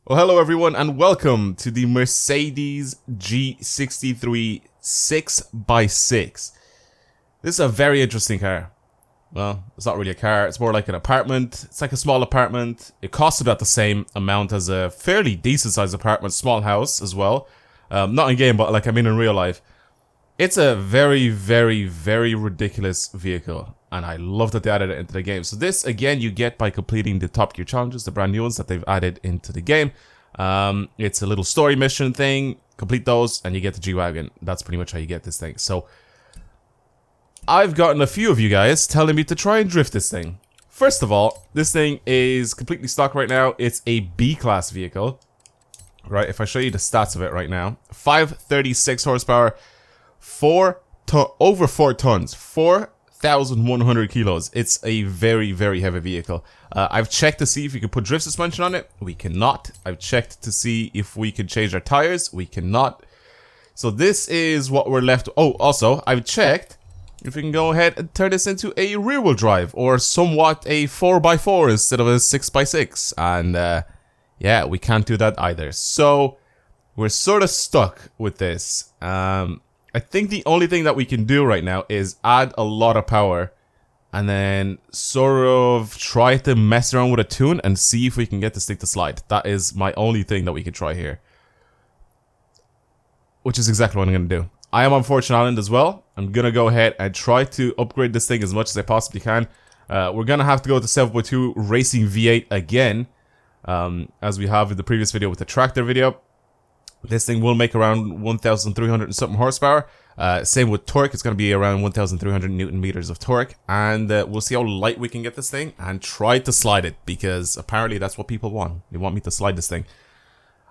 Well, hello everyone and welcome to the Mercedes G63 6x6. This is a very interesting car. Well, it's not really a car, it's more like an apartment. It's like a small apartment. It costs about the same amount as a fairly decent sized apartment, small house as well. Not in game, but like I mean in real life. It's a very, very, very ridiculous vehicle. And I love that they added it into the game. So this, again, you get by completing the Top Gear challenges, the brand new ones that they've added into the game. It's a little story mission thing. Complete those and you get the G-Wagon. That's pretty much how you get this thing. So I've gotten a few of you guys telling me to try and drift this thing. First of all, this thing is completely stock right now. It's a B-class vehicle. Right, if I show you the stats of it right now. 536 horsepower, over 4 tons, 4,100 kilos. It's a very, very heavy vehicle. I've checked to see if we can put drift suspension on it. We cannot. I've checked to see if we can change our tires. We cannot. So this is what we're left. Oh, also, I've checked if we can go ahead and turn this into a rear-wheel drive or somewhat a 4x4 instead of a 6x6. And yeah, we can't do that either. So we're sort of stuck with this. I think the only thing that we can do right now is add a lot of power and then sort of try to mess around with a tune and see if we can get this thing to slide. That is my only thing that we can try here. Which is exactly what I'm going to do. I am on Fortune Island as well. I'm going to go ahead and try to upgrade this thing as much as I possibly can. We're going to have to go to 7.2 Racing V8 again. As we have in the previous video with the tractor video. This thing will make around 1,300 and something horsepower. Same with torque. It's going to be around 1,300 newton meters of torque. And we'll see how light we can get this thing and try to slide it. Because apparently that's what people want. They want me to slide this thing.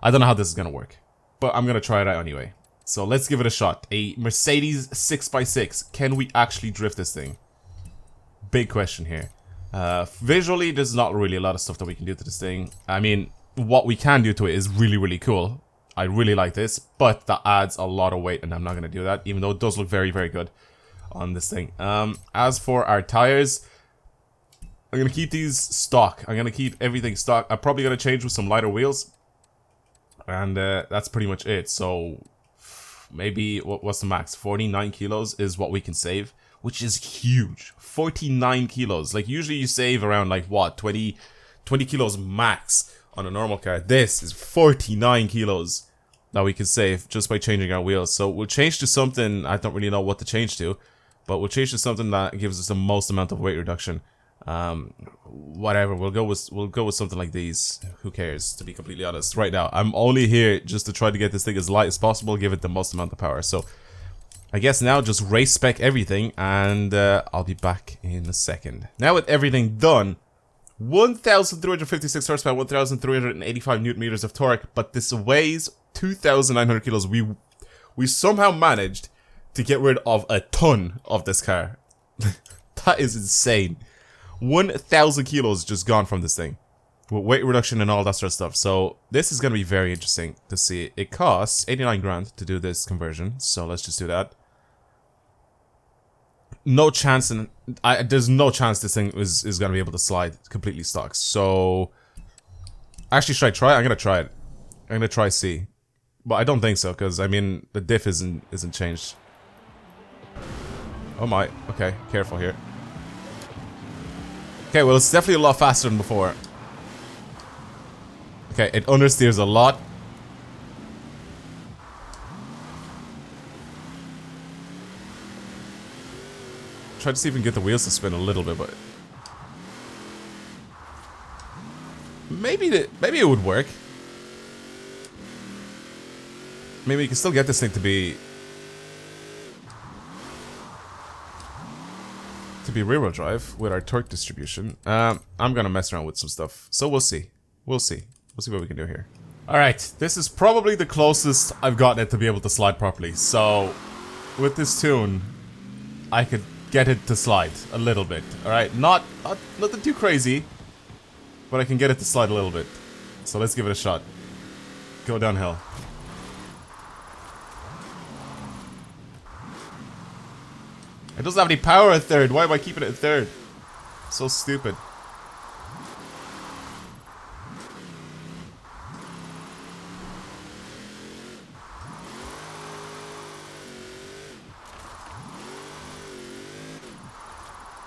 I don't know how this is going to work. But I'm going to try it out anyway. So let's give it a shot. A Mercedes 6x6. Can we actually drift this thing? Big question here. Visually, there's not really a lot of stuff that we can do to this thing. I mean, what we can do to it is really, really cool. I really like this, but that adds a lot of weight, and I'm not going to do that, even though it does look very, very good on this thing. As for our tires, I'm going to keep these stock. I'm going to keep everything stock. I'm probably going to change with some lighter wheels, and that's pretty much it. So maybe, what's the max? 49 kilos is what we can save, which is huge. 49 kilos. Like, usually you save around, like, what, 20 kilos max on a normal car. This is 49 kilos that we can save just by changing our wheels. So we'll change to something, I don't really know what to change to, but we'll change to something that gives us the most amount of weight reduction. Whatever, we'll go with something like these. Who cares, to be completely honest. Right now, I'm only here just to try to get this thing as light as possible, give it the most amount of power. So I guess now just race spec everything, and I'll be back in a second. Now with everything done, 1,356 horsepower, 1,385 newton meters of torque, but this weighs 2,900 kilos. We somehow managed to get rid of a ton of this car. That is insane. 1,000 kilos just gone from this thing, with weight reduction and all that sort of stuff. So this is going to be very interesting to see. It costs 89 grand to do this conversion, so let's just do that. No chance, there's no chance this thing is going to be able to slide completely stock. So, actually, should I try it? I'm going to try it. I'm going to try C. But I don't think so, because, I mean, the diff isn't changed. Oh my, okay, careful here. Okay, well, it's definitely a lot faster than before. Okay, it understeers a lot. Try to see if we can get the wheels to spin a little bit, but maybe it would work. Maybe we can still get this thing to be rear-wheel drive with our torque distribution. I'm gonna mess around with some stuff, so we'll see. We'll see what we can do here. All right, this is probably the closest I've gotten it to be able to slide properly. So with this tune, I could get it to slide a little bit. Alright, nothing too crazy, but I can get it to slide a little bit. So let's give it a shot. Go downhill. It doesn't have any power at third. Why am I keeping it at third? So stupid.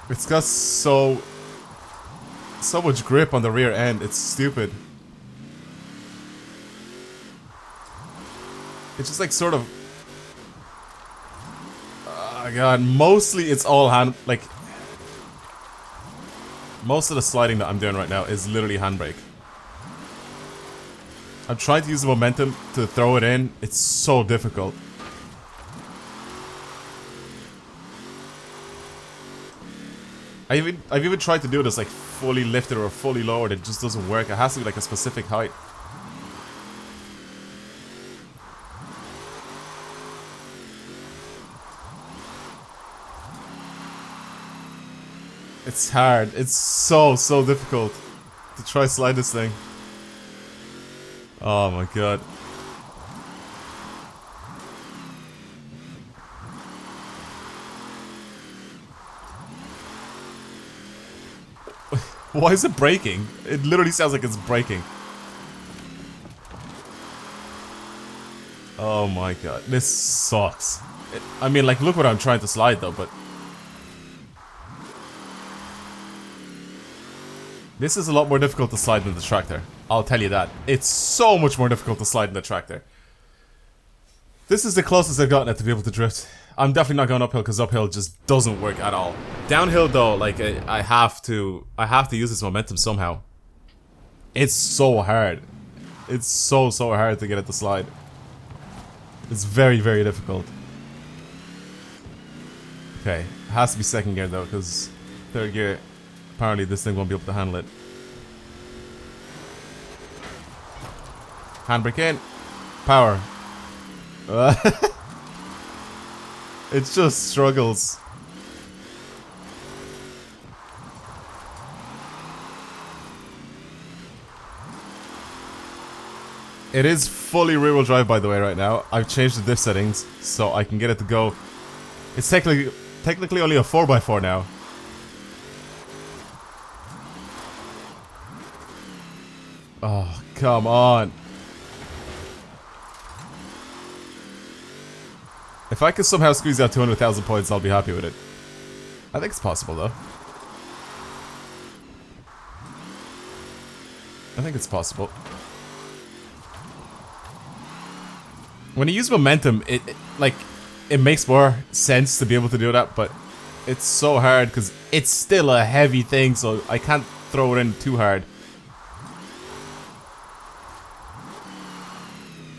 It's got so much grip on the rear end. It's stupid. It's just like sort of. Oh god, mostly it's all hand. Like most of the sliding that I'm doing right now is literally handbrake. I'm trying to use the momentum to throw it in. It's so difficult. I've even tried to do this like fully lifted or fully lowered. It just doesn't work. It has to be like a specific height. It's hard. It's so difficult to try slide this thing. Oh my god. Why is it braking? It literally sounds like it's braking. Oh my god. This sucks. I mean, like, look what I'm trying to slide though, but... This is a lot more difficult to slide than the tractor. I'll tell you that. It's so much more difficult to slide than the tractor. This is the closest I've gotten it to be able to drift. I'm definitely not going uphill because uphill just doesn't work at all. Downhill though, like I have to use this momentum somehow. It's so hard. It's so hard to get it to slide. It's very difficult. Okay, it has to be second gear though, because third gear, apparently this thing won't be able to handle it. Handbrake in. Power. It just struggles. It is fully rear-wheel drive, by the way, right now. I've changed the diff settings so I can get it to go. It's technically only a 4x4 now. Oh, come on. If I could somehow squeeze out 200,000 points, I'll be happy with it. I think it's possible, though. I think it's possible. When you use momentum, it makes more sense to be able to do that, but it's so hard because it's still a heavy thing, so I can't throw it in too hard.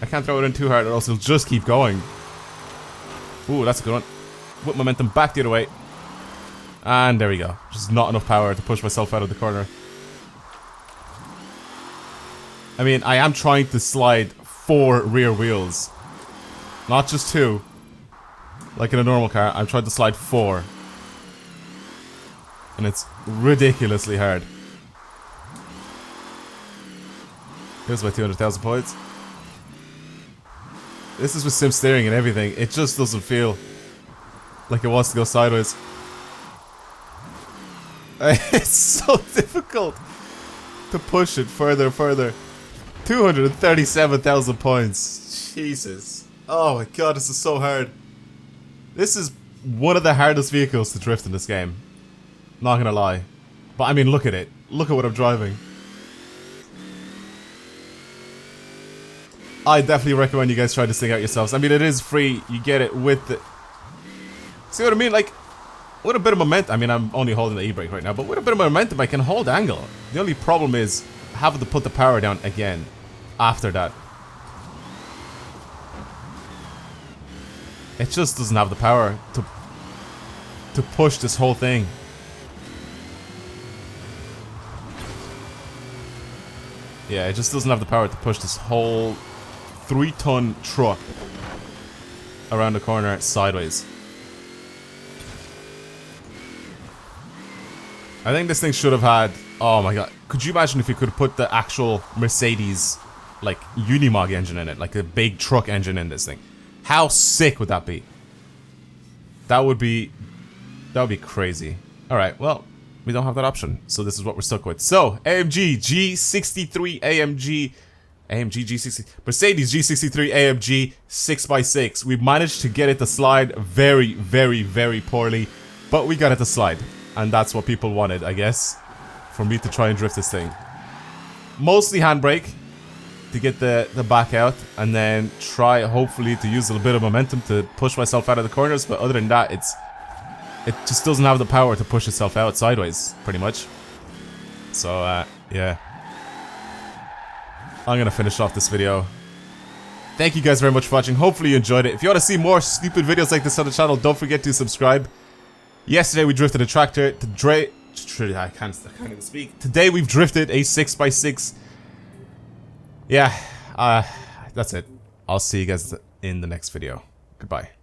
I can't throw it in too hard or else it'll just keep going. Ooh, that's a good one. Whip momentum back the other way. And there we go. Just not enough power to push myself out of the corner. I mean, I am trying to slide 4 rear wheels. Not just 2. Like in a normal car, I'm trying to slide 4. And it's ridiculously hard. Here's my 200,000 points. This is with sim steering and everything. It just doesn't feel like it wants to go sideways. It's so difficult to push it further and further. 237,000 points. Jesus. Oh my god, this is so hard. This is one of the hardest vehicles to drift in this game. Not gonna lie. But I mean, look at it. Look at what I'm driving. I definitely recommend you guys try this thing out yourselves. I mean, it is free. You get it with the... See what I mean? Like, with a bit of momentum... I mean, I'm only holding the e-brake right now, but with a bit of momentum, I can hold angle. The only problem is having to put the power down again after that. It just doesn't have the power to push this whole thing. Yeah, it just doesn't have the power to push this whole 3-ton truck around the corner sideways. I think this thing should have had... Oh my god. Could you imagine if you could put the actual Mercedes, like, Unimog engine in it? Like a big truck engine in this thing. How sick would that be? That would be crazy. Alright, well, we don't have that option. So this is what we're stuck with. So, AMG G63 Mercedes G63 AMG 6x6. We managed to get it to slide very poorly, but we got it to slide. and that's what people wanted, I guess, for me to try and drift this thing. Mostly handbrake to get the back out, and then try hopefully to use a little bit of momentum to push myself out of the corners, but other than that, it just doesn't have the power to push itself out sideways, pretty much. So, yeah. I'm gonna finish off this video. Thank you guys very much for watching. Hopefully you enjoyed it. If you want to see more stupid videos like this on the channel, don't forget to subscribe. Yesterday we drifted a tractor. I can't even speak. Today we've drifted a 6x6. Yeah, that's it. I'll see you guys in the next video. Goodbye.